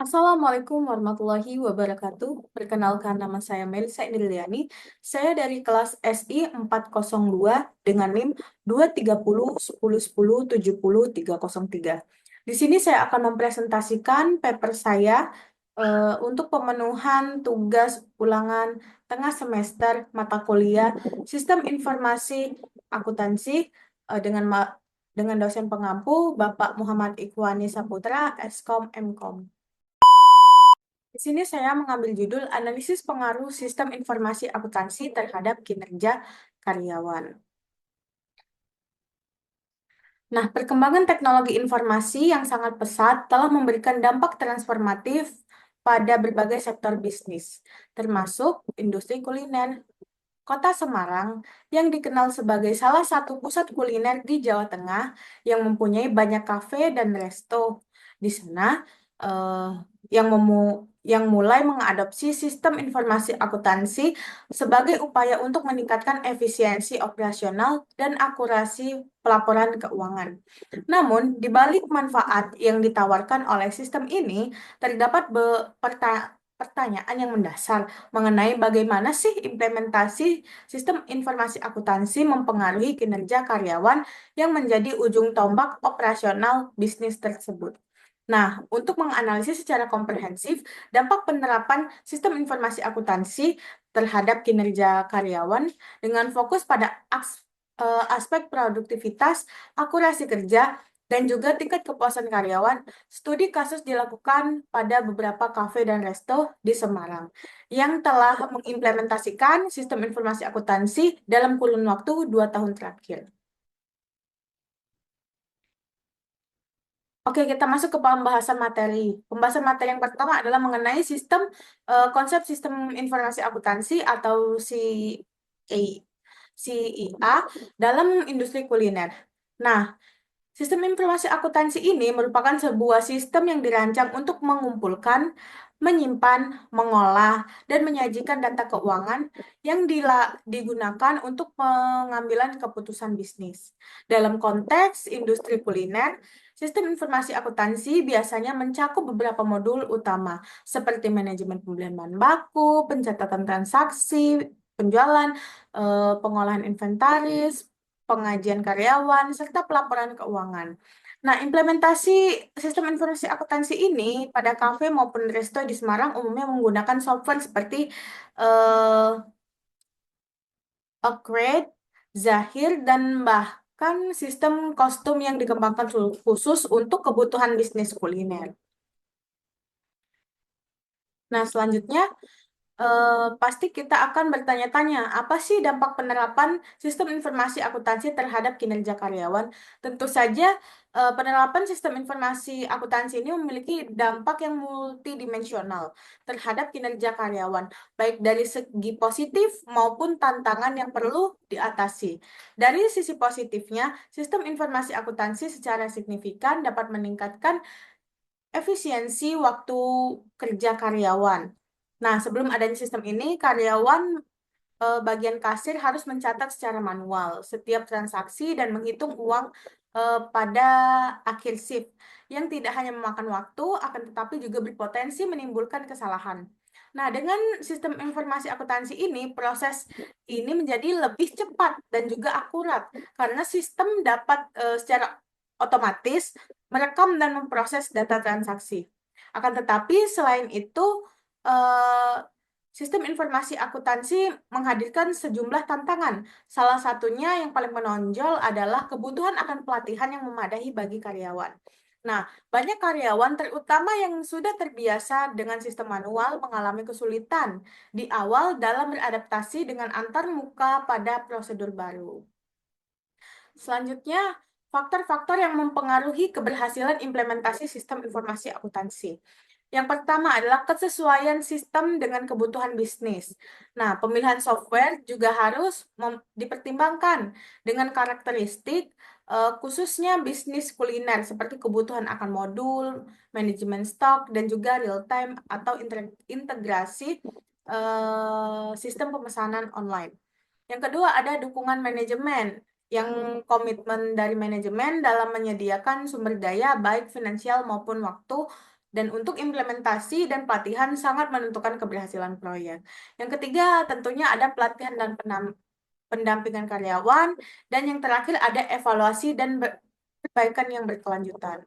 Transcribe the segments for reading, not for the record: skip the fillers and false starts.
Assalamualaikum warahmatullahi wabarakatuh. Perkenalkan nama saya Melisa Indriani. Saya dari kelas SI 402 dengan NIM 230101070 303. Di sini saya akan mempresentasikan paper saya untuk pemenuhan tugas ulangan tengah semester mata kuliah Sistem Informasi Akuntansi dengan dosen pengampu Bapak Muhammad Ikhwani Saputra, Eskom Mkom. Di sini saya mengambil judul Analisis Pengaruh Sistem Informasi Akuntansi terhadap Kinerja Karyawan. Nah, perkembangan teknologi informasi yang sangat pesat telah memberikan dampak transformatif pada berbagai sektor bisnis, termasuk industri kuliner. Kota Semarang, yang dikenal sebagai salah satu pusat kuliner di Jawa Tengah, yang mempunyai banyak kafe dan resto. Di sana, eh, yang mulai mengadopsi sistem informasi akuntansi sebagai upaya untuk meningkatkan efisiensi operasional dan akurasi pelaporan keuangan. Namun, di balik manfaat yang ditawarkan oleh sistem ini, terdapat pertanyaan yang mendasar mengenai bagaimana sih implementasi sistem informasi akuntansi mempengaruhi kinerja karyawan yang menjadi ujung tombak operasional bisnis tersebut. Nah, untuk menganalisis secara komprehensif dampak penerapan sistem informasi akuntansi terhadap kinerja karyawan dengan fokus pada aspek produktivitas, akurasi kerja, dan juga tingkat kepuasan karyawan, studi kasus dilakukan pada beberapa kafe dan resto di Semarang yang telah mengimplementasikan sistem informasi akuntansi dalam kurun waktu 2 tahun terakhir. Oke, kita masuk ke pembahasan materi. Pembahasan materi yang pertama adalah mengenai konsep sistem informasi akuntansi atau CIA dalam industri kuliner. Nah, sistem informasi akuntansi ini merupakan sebuah sistem yang dirancang untuk mengumpulkan, menyimpan, mengolah, dan menyajikan data keuangan yang digunakan untuk pengambilan keputusan bisnis. Dalam konteks industri kuliner, sistem informasi akuntansi biasanya mencakup beberapa modul utama, seperti manajemen pembelian bahan baku, pencatatan transaksi, penjualan, pengolahan inventaris, pengajian karyawan, serta pelaporan keuangan. Nah, implementasi sistem informasi akuntansi ini pada kafe maupun resto di Semarang umumnya menggunakan software seperti eh, Upgrade, Zahir, dan bahkan sistem kostum yang dikembangkan khusus untuk kebutuhan bisnis kuliner. Nah, selanjutnya pasti kita akan bertanya-tanya, apa sih dampak penerapan sistem informasi akuntansi terhadap kinerja karyawan? Tentu saja, penerapan sistem informasi akuntansi ini memiliki dampak yang multidimensional terhadap kinerja karyawan, baik dari segi positif maupun tantangan yang perlu diatasi. Dari sisi positifnya, sistem informasi akuntansi secara signifikan dapat meningkatkan efisiensi waktu kerja karyawan. Nah, sebelum adanya sistem ini, karyawan bagian kasir harus mencatat secara manual setiap transaksi dan menghitung uang pada akhir shift, yang tidak hanya memakan waktu, akan tetapi juga berpotensi menimbulkan kesalahan. Nah, dengan sistem informasi akuntansi ini, proses ini menjadi lebih cepat dan juga akurat karena sistem dapat secara otomatis merekam dan memproses data transaksi. Akan tetapi, selain itu, eh, sistem informasi akuntansi menghadirkan sejumlah tantangan. Salah satunya yang paling menonjol adalah kebutuhan akan pelatihan yang memadai bagi karyawan. Nah, banyak karyawan, terutama yang sudah terbiasa dengan sistem manual, mengalami kesulitan di awal dalam beradaptasi dengan antar muka pada prosedur baru. Selanjutnya, faktor-faktor yang mempengaruhi keberhasilan implementasi sistem informasi akuntansi. Yang pertama adalah kesesuaian sistem dengan kebutuhan bisnis. Nah, pemilihan software juga harus dipertimbangkan dengan karakteristik khususnya bisnis kuliner seperti kebutuhan akan modul, manajemen stok, dan juga real time atau integrasi sistem pemesanan online. Yang kedua ada dukungan manajemen, yang komitmen dari manajemen dalam menyediakan sumber daya baik finansial maupun waktu Dan untuk implementasi dan pelatihan sangat menentukan keberhasilan proyek. Yang ketiga, tentunya ada pelatihan dan pendampingan karyawan. Dan yang terakhir ada evaluasi dan perbaikan yang berkelanjutan.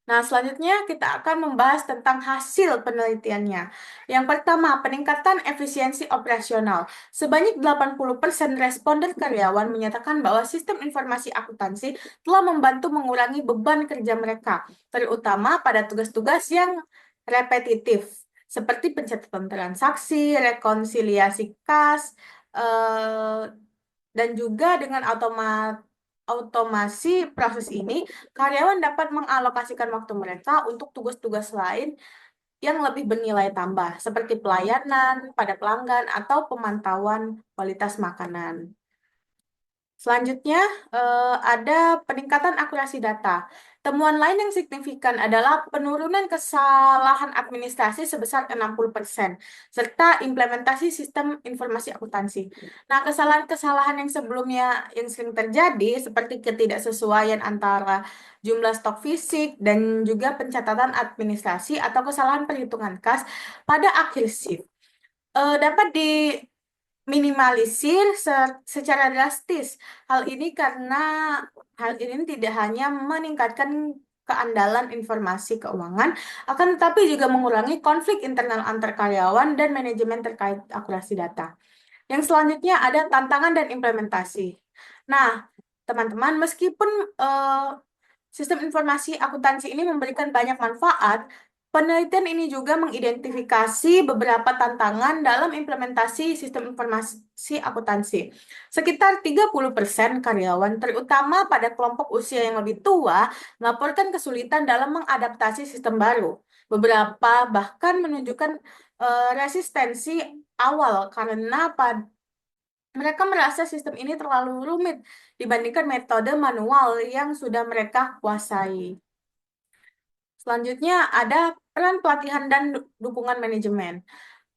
Nah, selanjutnya kita akan membahas tentang hasil penelitiannya. Yang pertama, peningkatan efisiensi operasional. Sebanyak 80% responden karyawan menyatakan bahwa sistem informasi akuntansi telah membantu mengurangi beban kerja mereka, terutama pada tugas-tugas yang repetitif, seperti pencatatan transaksi, rekonsiliasi kas, eh, dan juga dengan otomasi proses ini, karyawan dapat mengalokasikan waktu mereka untuk tugas-tugas lain yang lebih bernilai tambah, seperti pelayanan pada pelanggan atau pemantauan kualitas makanan. Selanjutnya, ada peningkatan akurasi data. Temuan lain yang signifikan adalah penurunan kesalahan administrasi sebesar 60%, serta implementasi sistem informasi akuntansi. Nah, kesalahan-kesalahan yang sebelumnya yang sering terjadi, seperti ketidaksesuaian antara jumlah stok fisik dan juga pencatatan administrasi atau kesalahan perhitungan kas pada akhir shift, dapat minimalisir secara drastis. Hal ini karena hal ini tidak hanya meningkatkan keandalan informasi keuangan, akan tetapi juga mengurangi konflik internal antar karyawan dan manajemen terkait akurasi data. Yang selanjutnya ada tantangan dan implementasi. Nah, teman-teman, meskipun sistem informasi akuntansi ini memberikan banyak manfaat, penelitian ini juga mengidentifikasi beberapa tantangan dalam implementasi sistem informasi akuntansi. Sekitar 30% karyawan, terutama pada kelompok usia yang lebih tua, melaporkan kesulitan dalam mengadaptasi sistem baru. Beberapa bahkan menunjukkan resistensi awal karena mereka merasa sistem ini terlalu rumit dibandingkan metode manual yang sudah mereka kuasai. Selanjutnya ada peran pelatihan dan dukungan manajemen.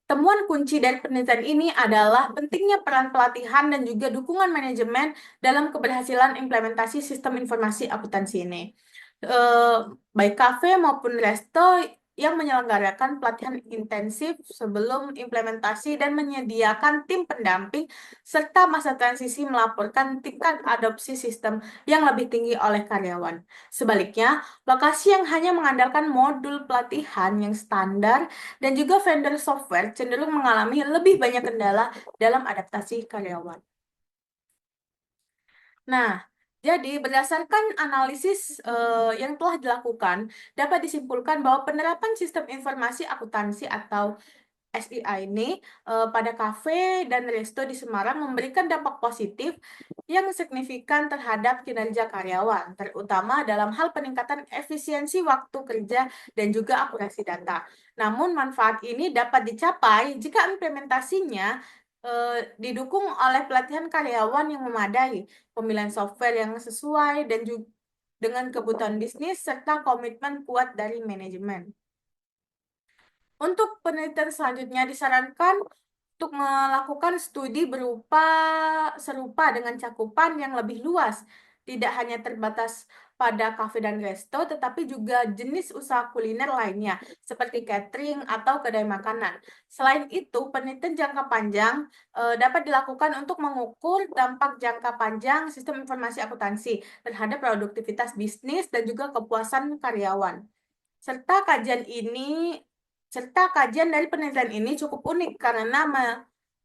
Temuan kunci dari penelitian ini adalah pentingnya peran pelatihan dan juga dukungan manajemen dalam keberhasilan implementasi sistem informasi akuntansi ini. Eh, Baik kafe maupun resto yang menyelenggarakan pelatihan intensif sebelum implementasi dan menyediakan tim pendamping serta masa transisi melaporkan tingkat adopsi sistem yang lebih tinggi oleh karyawan. Sebaliknya, lokasi yang hanya mengandalkan modul pelatihan yang standar dan juga vendor software cenderung mengalami lebih banyak kendala dalam adaptasi karyawan. Nah, jadi berdasarkan analisis yang telah dilakukan, dapat disimpulkan bahwa penerapan sistem informasi akuntansi atau SIA ini pada kafe dan resto di Semarang memberikan dampak positif yang signifikan terhadap kinerja karyawan, terutama dalam hal peningkatan efisiensi waktu kerja dan juga akurasi data. Namun manfaat ini dapat dicapai jika implementasinya didukung oleh pelatihan karyawan yang memadai, pemilihan software yang sesuai dan juga dengan kebutuhan bisnis serta komitmen kuat dari manajemen. Untuk penelitian selanjutnya disarankan untuk melakukan studi berupa serupa dengan cakupan yang lebih luas, tidak hanya terbatas pada kafe dan resto, tetapi juga jenis usaha kuliner lainnya, seperti catering atau kedai makanan. Selain itu, penelitian jangka panjang dapat dilakukan untuk mengukur dampak jangka panjang sistem informasi akuntansi terhadap produktivitas bisnis dan juga kepuasan karyawan. Serta kajian ini serta kajian dari penelitian ini cukup unik karena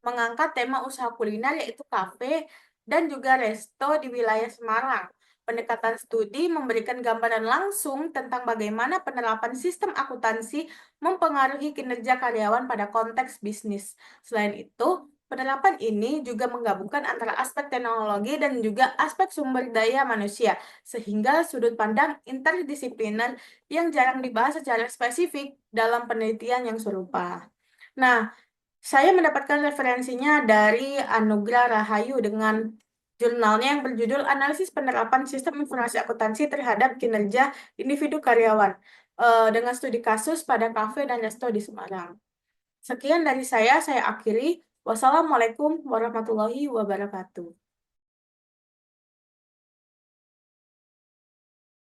mengangkat tema usaha kuliner yaitu kafe dan juga resto di wilayah Semarang. Pendekatan studi memberikan gambaran langsung tentang bagaimana penerapan sistem akuntansi mempengaruhi kinerja karyawan pada konteks bisnis. Selain itu, penerapan ini juga menggabungkan antara aspek teknologi dan juga aspek sumber daya manusia, sehingga sudut pandang interdisipliner yang jarang dibahas secara spesifik dalam penelitian yang serupa. Nah, saya mendapatkan referensinya dari Anugrah Rahayu dengan jurnalnya yang berjudul Analisis Penerapan Sistem Informasi Akuntansi Terhadap Kinerja Individu Karyawan dengan studi kasus pada kafe dan resto di Semarang. Sekian dari saya akhiri. Wassalamualaikum warahmatullahi wabarakatuh.